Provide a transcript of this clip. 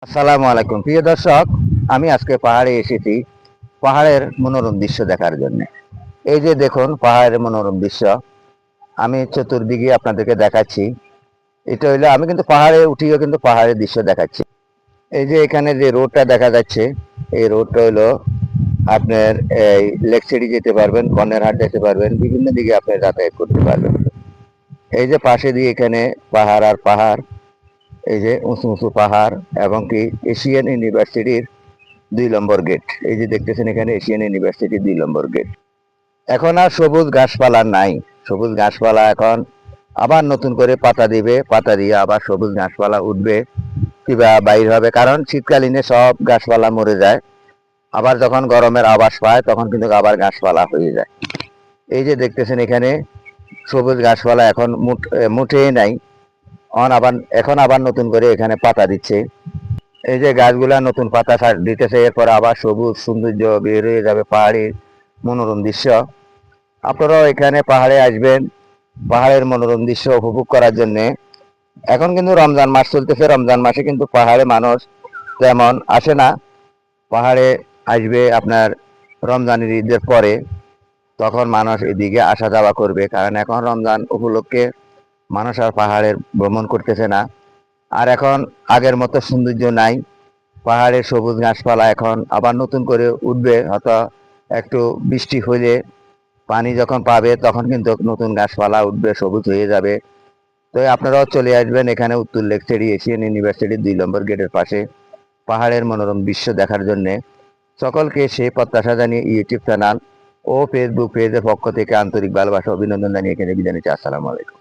আসসালামু আলাইকুম প্রিয় দর্শক, আমি আজকে পাহাড়ে এসেছি পাহাড়ের মনোরম দৃশ্য দেখার জন্য। এই যে দেখুন পাহাড়ের মনোরম দৃশ্য, আমি চতুর্দিকে আপনাদেরকে দেখাচ্ছি। এটা হইলো আমি কিন্তু পাহাড়ে উঠিও কিন্তু পাহাড়ের দৃশ্য দেখাচ্ছি। এই যে এখানে যে রোডটা দেখা যাচ্ছে, এই রোডটা হইলো আপনার এই লেক সিটি যেতে পারবেন, কর্নেরহাট যেতে পারবেন, বিভিন্ন দিকে আপনি যাতায়াত করতে পারবেন। এই যে পাশে দিয়ে এখানে পাহাড় আর পাহাড়, এই যে উঁচু উঁচু পাহাড় এবং কি এশিয়ান ইউনিভার্সিটির 2 নম্বর গেট। এই যে দেখতেছেন এখানে এশিয়ান ইউনিভার্সিটির 2 নম্বর গেট। এখন আর সবুজ গাছপালা নাই। সবুজ গাছপালা এখন আবার নতুন করে পাতা দিবে, পাতা দিয়ে আবার সবুজ গাছপালা উঠবে কিংবা বাইর হবে, কারণ শীতকালীনে সব গাছপালা মরে যায়। আবার যখন গরমের আভাস পায় তখন কিন্তু আবার গাছপালা হয়ে যায়। এই যে দেখতেছেন এখানে সবুজ গাছপালা এখন মুঠেই নাই। এখন আবার নতুন করে এখানে পাতা দিচ্ছে। এই যে গাছগুলা নতুন পাতা দিতেছে, এরপর আবার সবুজ সৌন্দর্য বের হয়ে যাবে, পাহাড়ের মনোরম দৃশ্য। আপনারাও এখানে পাহাড়ে আসবেন পাহাড়ের মনোরম দৃশ্য উপভোগ করার জন্য। এখন কিন্তু রমজান মাস চলতেছে, রমজান মাসে কিন্তু পাহাড়ে মানুষ তেমন আসে না। পাহাড়ে আসবে আপনার রমজানের ঈদের পরে, তখন মানুষ এদিকে আসা যাওয়া করবে, কারণ এখন রমজান উপলক্ষে মানুষ আর পাহাড়ের ভ্রমণ করতেছে না। আর এখন আগের মতো সৌন্দর্য নাই। পাহাড়ের সবুজ গাছপালা এখন আবার নতুন করে উঠবে, হয়তো একটু বৃষ্টি হলে পানি যখন পাবে তখন কিন্তু নতুন গাছপালা উঠবে, সবুজ হয়ে যাবে। তো আপনারাও চলে আসবেন এখানে উত্তর লেক সিটি এশিয়ান ইউনিভার্সিটির 2 নম্বর গেটের পাশে পাহাড়ের মনোরম দৃশ্য দেখার জন্য। সকলকে সেই প্রত্যাশা জানিয়ে ইউটিউব চ্যানেল ও ফেসবুক পেজের পক্ষ থেকে আন্তরিক ভালোবাসা অভিনন্দন জানিয়ে এখানে বিদায় নিচ্ছি। আসসালামু আলাইকুম।